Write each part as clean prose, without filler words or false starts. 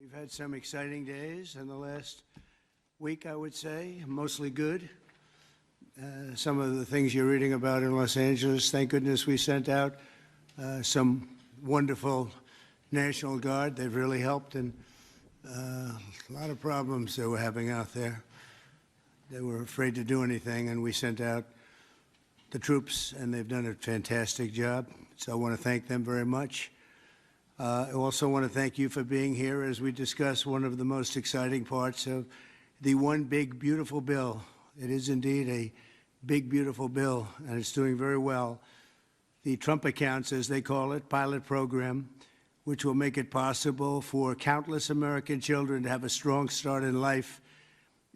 We've had some exciting days in the last week, I would say, mostly good. Some of the things you're reading about in Los Angeles, thank goodness we sent out some wonderful National Guard. They've really helped in a lot of problems they were having out there. They were afraid to do anything, and we sent out the troops, and they've done a fantastic job. So I want to thank them very much. I also want to thank you for being here as we discuss one of the most exciting parts of the One Big Beautiful Bill. It is indeed a big, beautiful bill, and it's doing very well. The Trump accounts, as they call it, pilot program, which will make it possible for countless American children to have a strong start in life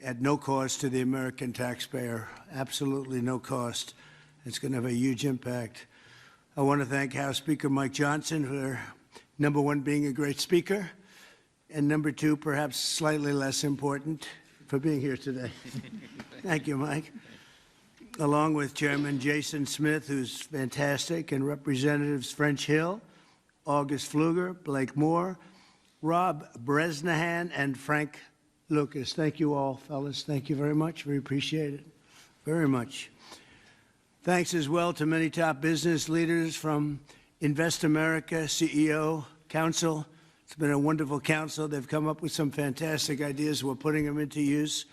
at no cost to the American taxpayer, absolutely no cost. It's going to have a huge impact. I want to thank House Speaker Mike Johnson for, number one, being a great speaker, and number two, perhaps slightly less important, for being here today. Thank you, Mike. Along with Chairman Jason Smith, who's fantastic, and Representatives French Hill, August Pfluger, Blake Moore, Rob Bresnahan, and Frank Lucas. Thank you all, fellas. Thank you very much. We appreciate it very much. Thanks as well to many top business leaders from Invest America, CEO, Council. It's been a wonderful council. They've come up with some fantastic ideas. We're putting them into use.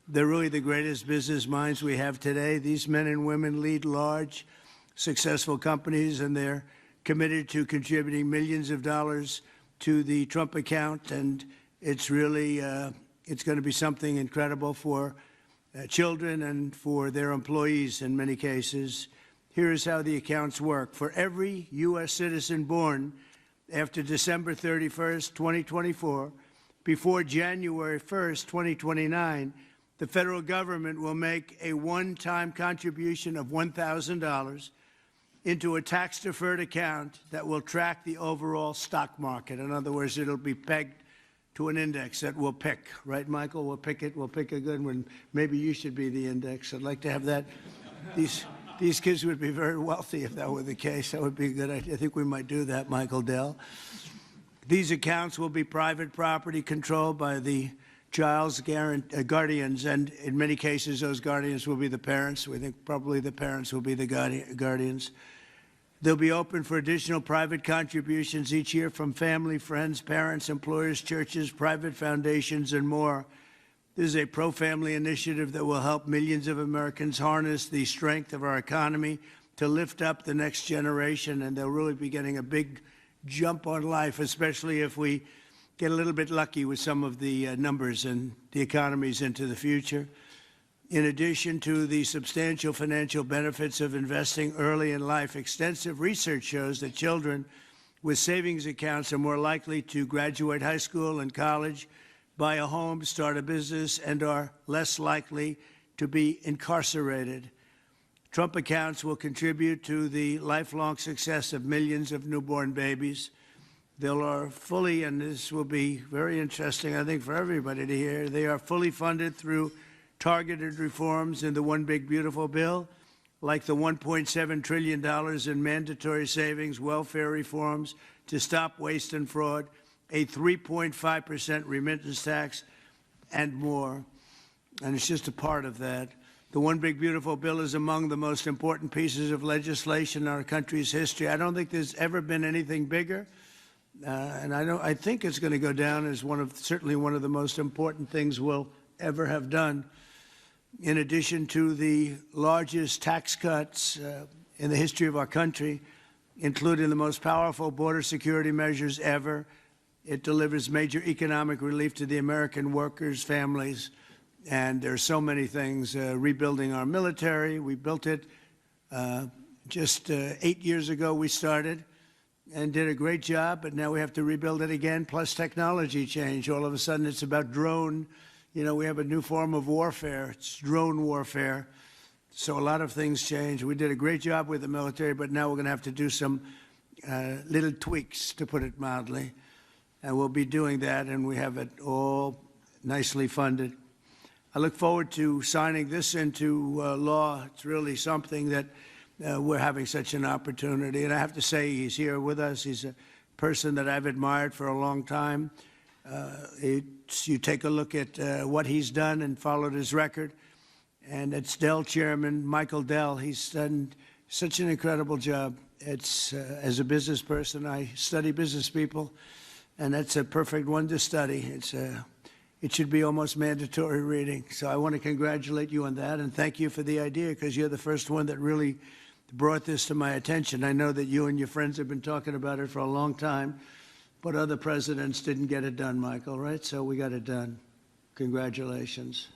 They're really the greatest business minds we have today. These men and women lead large, successful companies, and they're committed to contributing millions of dollars to the Trump account. And it's really, it's going to be something incredible for children and for their employees in many cases. Here is how the accounts work. For every U.S. citizen born after December 31st, 2024, before January 1st, 2029, the federal government will make a one-time contribution of $1,000 into a tax-deferred account that will track the overall stock market. In other words, it'll be pegged to an index that we'll pick. Right, Michael? We'll pick it. We'll pick a good one. Maybe you should be the index. I'd like to have that. These kids would be very wealthy if that were the case. That would be a good idea. I think we might do that, Michael Dell. These accounts will be private property controlled by the child's guardians, and in many cases, those guardians will be the parents. We think probably the parents will be the guardians. They'll be open for additional private contributions each year from family, friends, parents, employers, churches, private foundations, and more. This is a pro-family initiative that will help millions of Americans harness the strength of our economy to lift up the next generation, and they'll really be getting a big jump on life, especially if we get a little bit lucky with some of the numbers and the economies into the future. In addition to the substantial financial benefits of investing early in life, extensive research shows that children with savings accounts are more likely to graduate high school and college, buy a home, start a business, and are less likely to be incarcerated. Trump accounts will contribute to the lifelong success of millions of newborn babies. They are fully, and this will be very interesting, I think, for everybody to hear, they are fully funded through targeted reforms in the One Big Beautiful Bill, like the $1.7 trillion in mandatory savings, welfare reforms to stop waste and fraud, a 3.5% remittance tax, and more. And it's just a part of that. The One Big Beautiful Bill is among the most important pieces of legislation in our country's history. I don't think there's ever been anything bigger. And I think it's going to go down as certainly one of the most important things we'll ever have done. In addition to the largest tax cuts in the history of our country, including the most powerful border security measures ever, it delivers major economic relief to the American workers' families. And there are so many things. Rebuilding our military, we built it just 8 years ago we started and did a great job, but now we have to rebuild it again, plus technology change. All of a sudden it's about drone. You know, we have a new form of warfare. It's drone warfare. So a lot of things change. We did a great job with the military, but now we're going to have to do some little tweaks, to put it mildly. And we'll be doing that, and we have it all nicely funded. I look forward to signing this into law. It's really something that we're having such an opportunity. And I have to say, he's here with us. He's a person that I've admired for a long time. You take a look at what he's done and followed his record. And it's Dell Chairman, Michael Dell. He's done such an incredible job. It's, as a business person, I study business people, and that's a perfect one to study. It should be almost mandatory reading. So I want to congratulate you on that, and thank you for the idea, because you're the first one that really brought this to my attention. I know that you and your friends have been talking about it for a long time, but other presidents didn't get it done, Michael, right? So we got it done. Congratulations.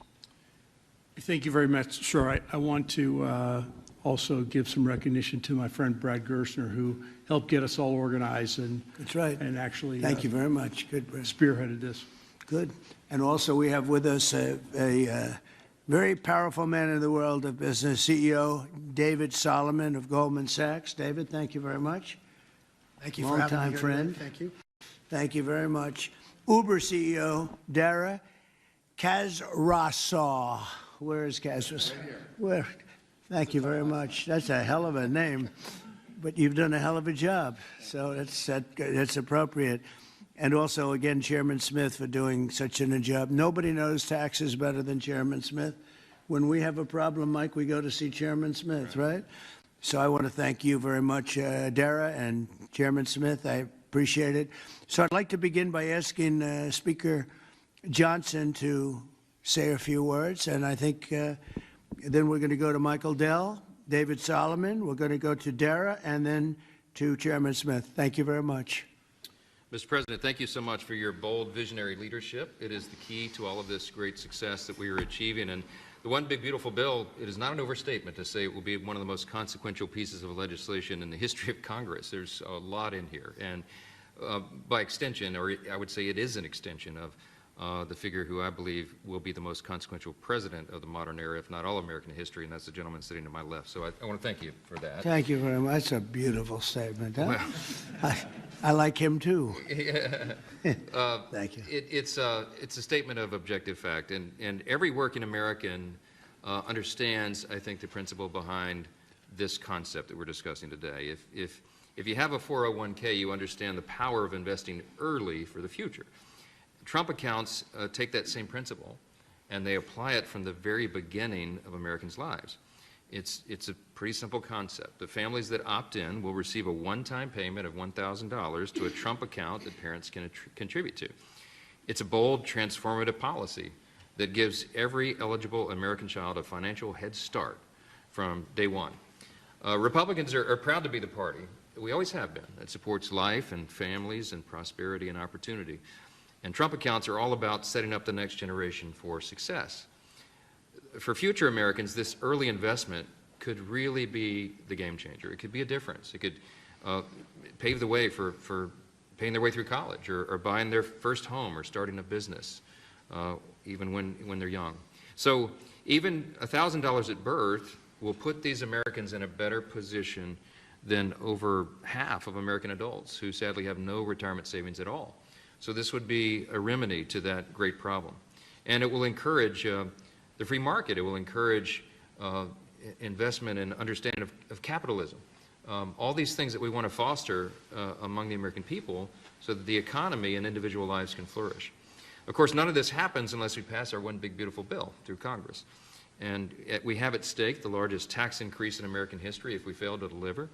Thank you very much. Sure. I want to also give some recognition to my friend Brad Gerstner, who helped get us all organized and that's right. And actually thank you very much. Good, Brad. Spearheaded this. Good. And also we have with us a very powerful man in the world of business, CEO David Solomon of Goldman Sachs. David, thank you very much. Thank you for having me here. Long-time friend. Thank you. Thank you very much. Uber CEO Dara Khosrowshahi. Where is Khosrowshahi? Right here. Where? Thank you very much. That's a hell of a name, but you've done a hell of a job, so that's appropriate. And also, again, Chairman Smith for doing such a job. Nobody knows taxes better than Chairman Smith. When we have a problem, Mike, we go to see Chairman Smith, right? So I want to thank you very much, Dara and Chairman Smith. I appreciate it. So I'd like to begin by asking Speaker Johnson to say a few words, and I think then we're going to go to Michael Dell, David Solomon, we're going to go to Dara, and then to Chairman Smith. Thank you very much. Mr. President, thank you so much for your bold, visionary leadership. It is the key to all of this great success that we are achieving. And the One Big Beautiful Bill, it is not an overstatement to say it will be one of the most consequential pieces of legislation in the history of Congress. There's a lot in here. And by extension, or I would say it is an extension of the figure who I believe will be the most consequential president of the modern era, if not all American history, and that's the gentleman sitting to my left. So I want to thank you for that. Thank you very much. That's a beautiful statement. Huh? Well, I like him too. Thank you. It's a statement of objective fact, and every working American understands, I think, the principle behind this concept that we're discussing today. If you have a 401k, you understand the power of investing early for the future. Trump accounts take that same principle, and they apply it from the very beginning of Americans' lives. It's a pretty simple concept. The families that opt in will receive a one-time payment of $1,000 to a Trump account that parents can contribute to. It's a bold, transformative policy that gives every eligible American child a financial head start from day one. Republicans are proud to be the party, we always have been, that supports life and families and prosperity and opportunity. And Trump accounts are all about setting up the next generation for success. For future Americans, this early investment could really be the game changer. It could be a difference. It could pave the way for paying their way through college or buying their first home or starting a business, even when they're young. So even $1,000 at birth will put these Americans in a better position than over half of American adults who sadly have no retirement savings at all. So this would be a remedy to that great problem. And it will encourage the free market. It will encourage investment and understanding of capitalism. All these things that we want to foster among the American people so that the economy and individual lives can flourish. Of course, none of this happens unless we pass our One Big Beautiful Bill through Congress. And we have at stake the largest tax increase in American history if we fail to deliver.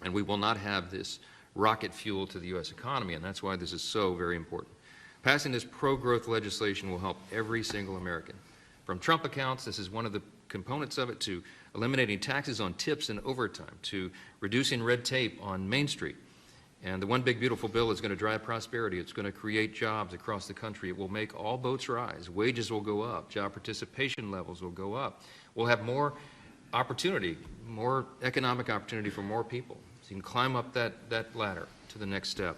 And we will not have this rocket fuel to the U.S. economy, and that's why this is so very important. Passing this pro-growth legislation will help every single American. From Trump accounts, this is one of the components of it, to eliminating taxes on tips and overtime, to reducing red tape on Main Street. And the One Big Beautiful Bill is going to drive prosperity. It's going to create jobs across the country. It will make all boats rise. Wages will go up. Job participation levels will go up. We'll have more opportunity, more economic opportunity for more people. So you can climb up that ladder to the next step.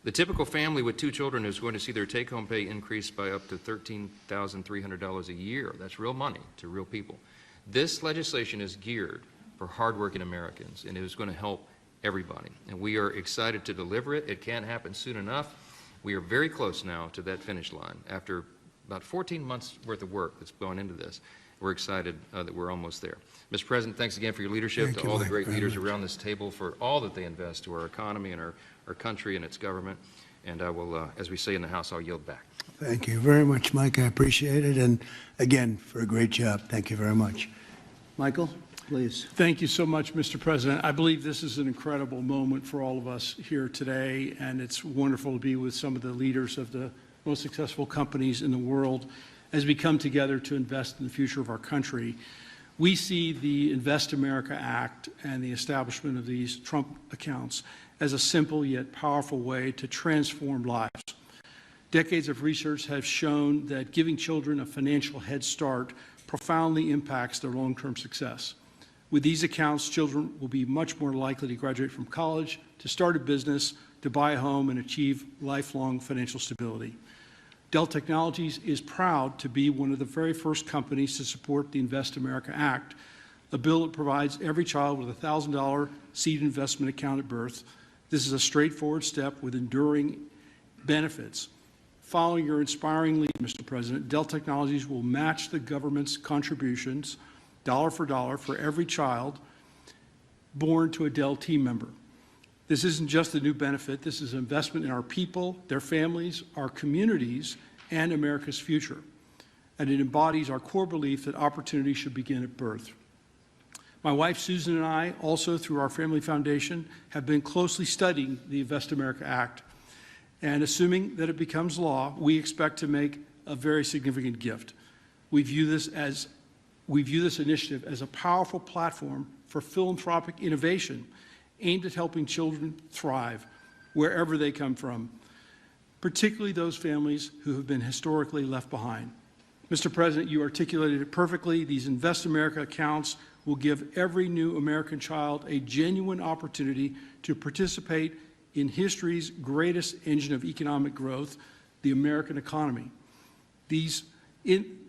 The typical family with 2 children is going to see their take-home pay increase by up to $13,300 a year. That's real money to real people. This legislation is geared for hardworking Americans, and it is going to help everybody. And we are excited to deliver it. It can't happen soon enough. We are very close now to that finish line. After about 14 months worth of work that's gone into this, we're excited that we're almost there. Mr. President, thanks again for your leadership, to all the great leaders around this table for all that they invest to our economy and our country and its government. And I will, as we say in the House, I'll yield back. Thank you very much, Mike. I appreciate it. And again, for a great job. Thank you very much. Michael, please. Thank you so much, Mr. President. I believe this is an incredible moment for all of us here today, and it's wonderful to be with some of the leaders of the most successful companies in the world as we come together to invest in the future of our country. We see the Invest America Act and the establishment of these Trump accounts as a simple yet powerful way to transform lives. Decades of research have shown that giving children a financial head start profoundly impacts their long-term success. With these accounts, children will be much more likely to graduate from college, to start a business, to buy a home, and achieve lifelong financial stability. Dell Technologies is proud to be one of the very first companies to support the Invest America Act, a bill that provides every child with a $1,000 seed investment account at birth. This is a straightforward step with enduring benefits. Following your inspiring lead, Mr. President, Dell Technologies will match the government's contributions, dollar for every child born to a Dell team member. This isn't just a new benefit. This is an investment in our people, their families, our communities, and America's future. And it embodies our core belief that opportunity should begin at birth. My wife, Susan, and I, also through our family foundation, have been closely studying the Invest America Act. And assuming that it becomes law, we expect to make a very significant gift. We view this initiative as a powerful platform for philanthropic innovation aimed at helping children thrive wherever they come from, particularly those families who have been historically left behind. Mr. President, you articulated it perfectly. These Invest America accounts will give every new American child a genuine opportunity to participate in history's greatest engine of economic growth, the American economy. The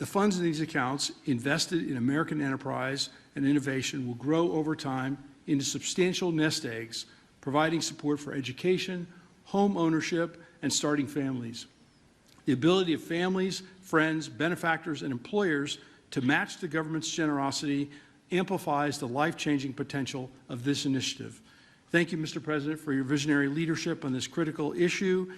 funds in these accounts invested in American enterprise and innovation will grow over time into substantial nest eggs, providing support for education, home ownership, and starting families. The ability of families, friends, benefactors, and employers to match the government's generosity amplifies the life-changing potential of this initiative. Thank you, Mr. President, for your visionary leadership on this critical issue.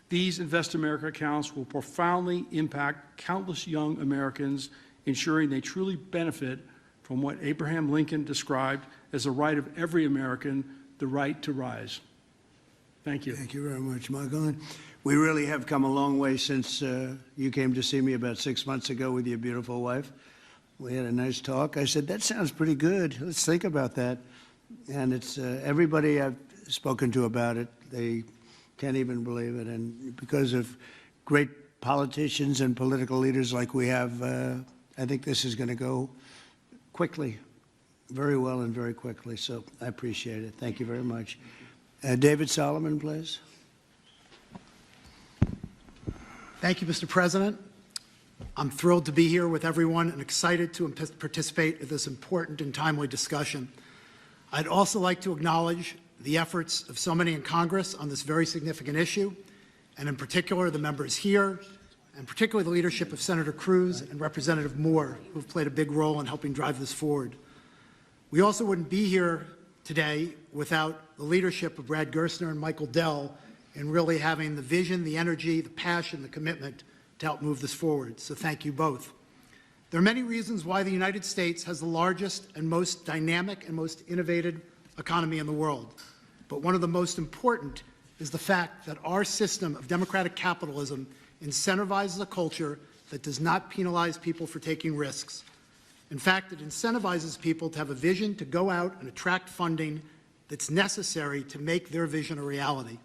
These Invest America accounts will profoundly impact countless young Americans, ensuring they truly benefit from what Abraham Lincoln described as the right of every American, the right to rise. Thank you. Thank you very much, Michael. And we really have come a long way since you came to see me about 6 months ago with your beautiful wife. We had a nice talk. I said, that sounds pretty good. Let's think about that. And it's everybody I've spoken to about it, they can't even believe it. And because of great politicians and political leaders like we have, I think this is going to go quickly, very well and very quickly. So I appreciate it. Thank you very much. David Solomon, please. Thank you, Mr. President. I'm thrilled to be here with everyone and excited to participate in this important and timely discussion. I'd also like to acknowledge the efforts of so many in Congress on this very significant issue, and in particular the members here, and particularly the leadership of Senator Cruz and Representative Moore, who have played a big role in helping drive this forward. We also wouldn't be here today without the leadership of Brad Gerstner and Michael Dell in really having the vision, the energy, the passion, the commitment to help move this forward. So thank you both. There are many reasons why the United States has the largest and most dynamic and most innovative economy in the world. But one of the most important is the fact that our system of democratic capitalism incentivizes a culture that does not penalize people for taking risks. In fact, it incentivizes people to have a vision to go out and attract funding that's necessary to make their vision a reality.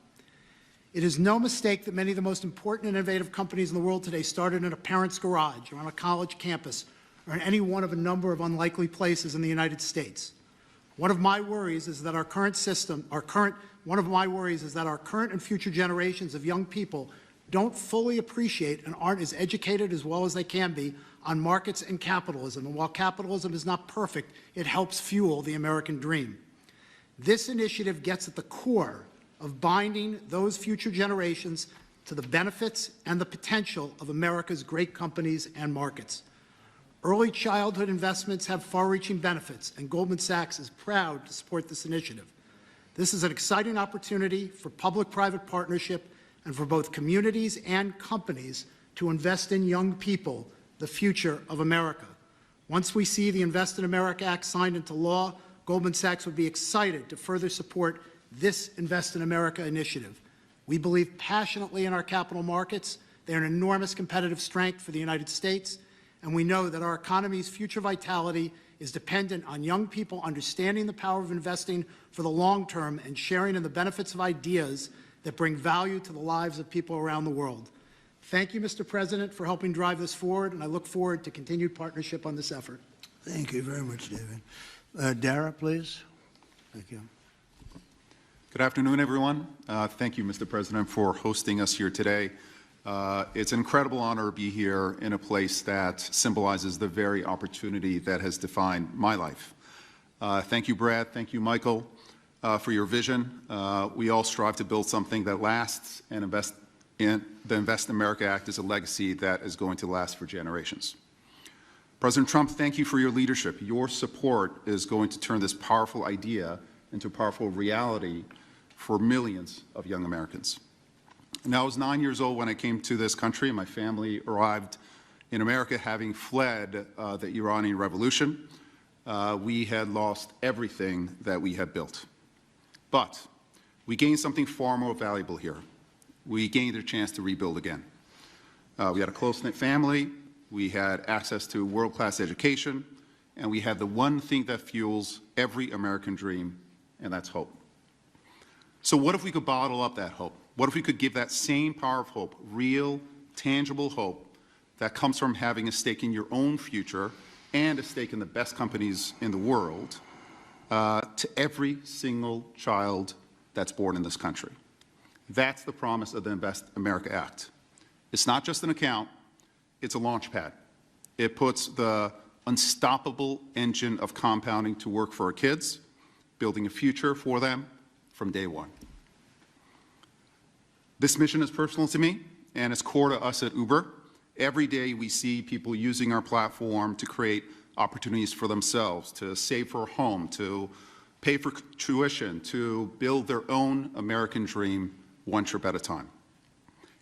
It is no mistake that many of the most important and innovative companies in the world today started in a parent's garage or on a college campus or in any one of a number of unlikely places in the United States. One of my worries is that our current and future generations of young people don't fully appreciate and aren't as educated as well as they can be on markets and capitalism. And while capitalism is not perfect, it helps fuel the American dream. This initiative gets at the core of binding those future generations to the benefits and the potential of America's great companies and markets. Early childhood investments have far-reaching benefits, and Goldman Sachs is proud to support this initiative. This is an exciting opportunity for public-private partnership and for both communities and companies to invest in young people, the future of America. Once we see the Invest in America Act signed into law, Goldman Sachs would be excited to further support this Invest in America initiative. We believe passionately in our capital markets. They're an enormous competitive strength for the United States, and we know that our economy's future vitality is dependent on young people understanding the power of investing for the long term and sharing in the benefits of ideas that bring value to the lives of people around the world. Thank you, Mr. President, for helping drive this forward, and I look forward to continued partnership on this effort. Thank you very much, David. Dara, please. Thank you. Good afternoon, everyone. Thank you, Mr. President, for hosting us here today. It's an incredible honor to be here in a place that symbolizes the very opportunity that has defined my life. Thank you, Brad. Thank you, Michael, for your vision. We all strive to build something that lasts, and the Invest in America Act is a legacy that is going to last for generations. President Trump, thank you for your leadership. Your support is going to turn this powerful idea into a powerful reality for millions of young Americans. Now, I was 9 years old when I came to this country, and my family arrived in America having fled the Iranian Revolution. We had lost everything that we had built. But we gained something far more valuable here. We gained a chance to rebuild again. We had a close-knit family, we had access to world-class education, and we had the one thing that fuels every American dream, and that's hope. So what if we could bottle up that hope? What if we could give that same power of hope, real, tangible hope, that comes from having a stake in your own future and a stake in the best companies in the world, to every single child that's born in this country? That's the promise of the Invest America Act. It's not just an account, it's a launch pad. It puts the unstoppable engine of compounding to work for our kids, building a future for them from day one. This mission is personal to me, and it's core to us at Uber. Every day we see people using our platform to create opportunities for themselves, to save for a home, to pay for tuition, to build their own American dream one trip at a time.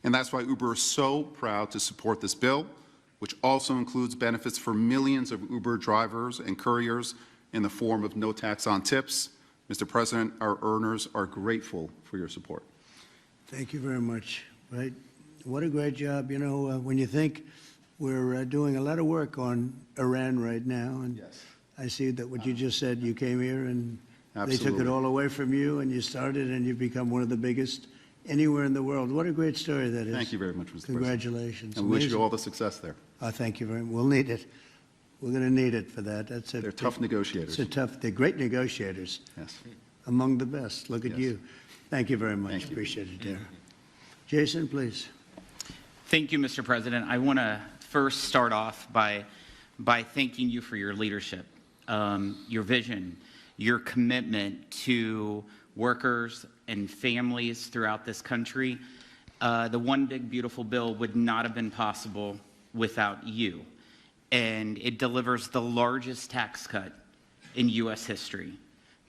And that's why Uber is so proud to support this bill, which also includes benefits for millions of Uber drivers and couriers in the form of no tax on tips. Mr. President, our earners are grateful for your support. Thank you very much. Right? What a great job. You know, when you think we're doing a lot of work on Iran right now, and Yes. I see that what you just said, you came here and they took Absolutely. it all away from you, and you started, and you've become one of the biggest anywhere in the world. What a great story that is. Thank you very much, Mr. President. Congratulations. And we wish you Amazing. all the success there. Thank you very much. We'll need it. We're going to need it for that. That's it. They're tough negotiators. They're great negotiators. Yes. Among the best. Look at Yes. you. Thank you very much. Thank you. Appreciate it, Dara. Jason, please. Thank you, Mr. President. I want to first start off by thanking you for your leadership, your vision, your commitment to workers and families throughout this country. The One Big Beautiful Bill would not have been possible without you. And it delivers the largest tax cut in U.S. history,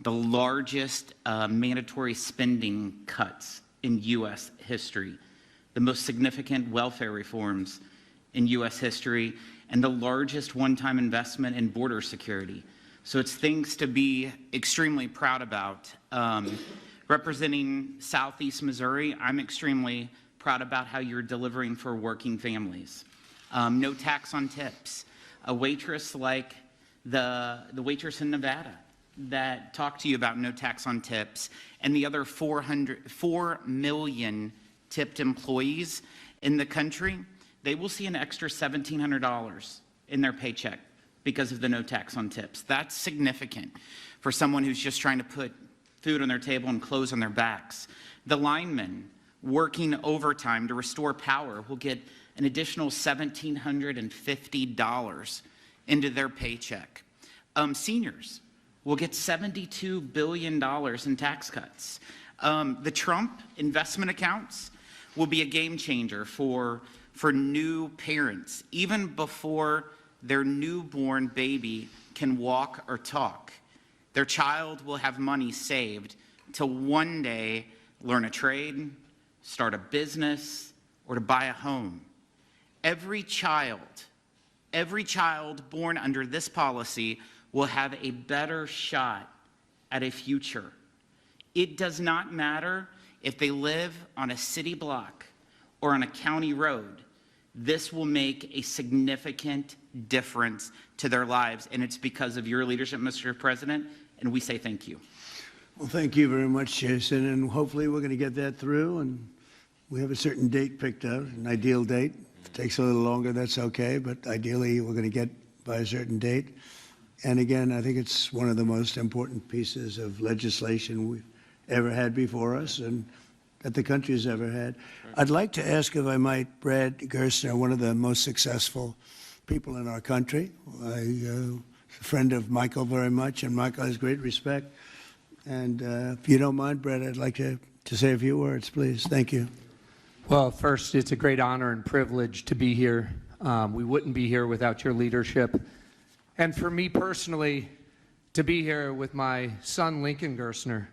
the largest mandatory spending cuts in U.S. history, the most significant welfare reforms in U.S. history, and the largest one-time investment in border security. So it's things to be extremely proud about. Representing Southeast Missouri, I'm extremely proud about how you're delivering for working families. No tax on tips. A waitress like the waitress in Nevada that talked to you about no tax on tips, and the other 4 million tipped employees in the country, they will see an extra $1,700 in their paycheck because of the no tax on tips. That's significant for someone who's just trying to put food on their table and clothes on their backs. The linemen working overtime to restore power will get an additional $1,750 into their paycheck. Seniors will get $72 billion in tax cuts. The Trump investment accounts will be a game changer for new parents, even before their newborn baby can walk or talk. Their child will have money saved to one day learn a trade, start a business, or to buy a home. Every child born under this policy will have a better shot at a future. It does not matter if they live on a city block or on a county road. This will make a significant difference to their lives, and it's because of your leadership, Mr. President, and we say thank you. Well, thank you very much, Jason, and hopefully we're going to get that through, and we have a certain date picked out, an ideal date. If it takes a little longer, that's okay, but ideally we're going to get by a certain date. And again, I think it's one of the most important pieces of legislation we've ever had before us and that the country's ever had. I'd like to ask, if I might, Brad Gerstner, one of the most successful people in our country. A friend of Michael very much, and Michael has great respect. And if you don't mind, Brad, I'd like to say a few words, please. Thank you. Well, first, it's a great honor and privilege to be here. We wouldn't be here without your leadership. And for me personally, to be here with my son, Lincoln Gerstner,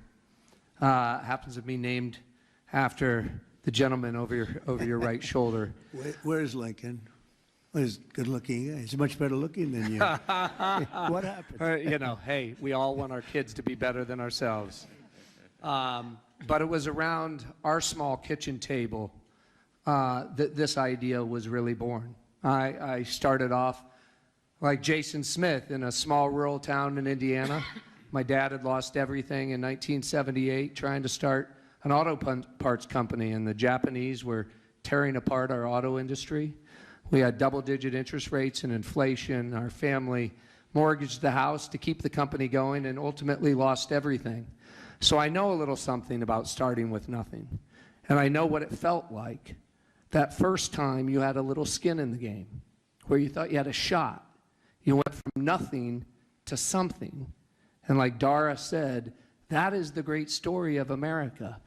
happens to be named after the gentleman over your right shoulder. Where's Lincoln? Well, he's good looking. He's much better looking than you. What happened? Hey, we all want our kids to be better than ourselves. But it was around our small kitchen table that this idea was really born. I started off like Jason Smith in a small rural town in Indiana. My dad had lost everything in 1978 trying to start an auto parts company, and the Japanese were tearing apart our auto industry. We had double-digit interest rates and inflation. Our family mortgaged the house to keep the company going and ultimately lost everything. So I know a little something about starting with nothing. And I know what it felt like that first time you had a little skin in the game, where you thought you had a shot. You went from nothing to something. And like Dara said, that is the great story of America.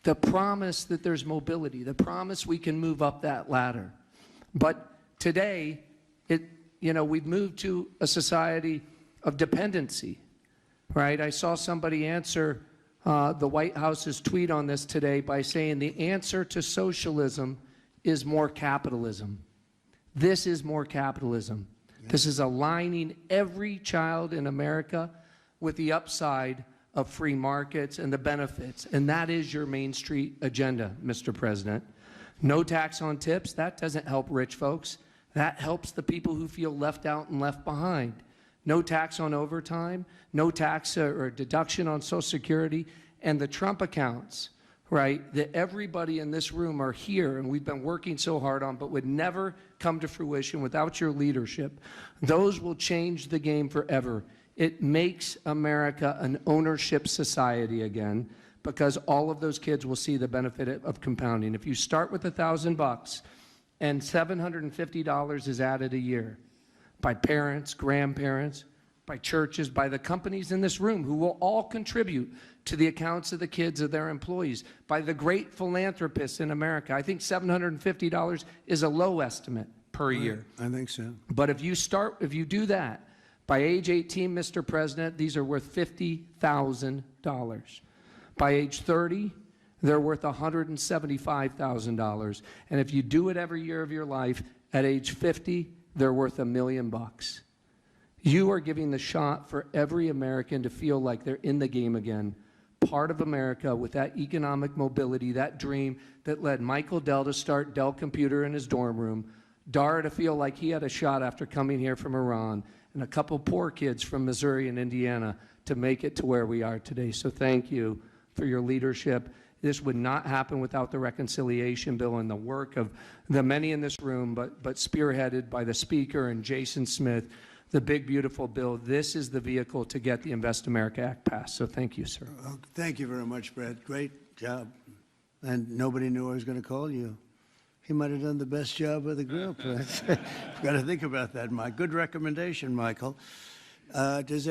The promise that there's mobility, the promise we can move up that ladder. But today, we've moved to a society of dependency, right? I saw somebody answer the White House's tweet on this today by saying the answer to socialism is more capitalism. This is more capitalism. This is aligning every child in America with the upside of free markets and the benefits. And that is your Main Street agenda, Mr. President. No tax on tips, that doesn't help rich folks. That helps the people who feel left out and left behind. No tax on overtime, no tax or deduction on Social Security, and the Trump accounts, right, that everybody in this room are here and we've been working so hard on, but would never come to fruition without your leadership. Those will change the game forever. It makes America an ownership society again, because all of those kids will see the benefit of compounding. If you start with $1,000 and $750 is added a year by parents, grandparents, by churches, by the companies in this room who will all contribute to the accounts of the kids of their employees, by the great philanthropists in America. I think $750 is a low estimate per year. I think so. But if you do that, by age 18, Mr. President, these are worth $50,000. By age 30, they're worth $175,000. And if you do it every year of your life, at age 50, they're worth $1 million. You are giving the shot for every American to feel like they're in the game again, part of America with that economic mobility, that dream that led Michael Dell to start Dell Computer in his dorm room, Dara to feel like he had a shot after coming here from Iran, and a couple poor kids from Missouri and Indiana to make it to where we are today. So thank you for your leadership. This would not happen without the reconciliation bill and the work of the many in this room, but spearheaded by the Speaker and Jason Smith, the big, beautiful bill. This is the vehicle to get the Invest America Act passed. So thank you, sir. Well, thank you very much, Brad. Great job. And nobody knew I was going to call you. He might have done the best job of the group. Got to think about that, Mike. Good recommendation, Michael. Does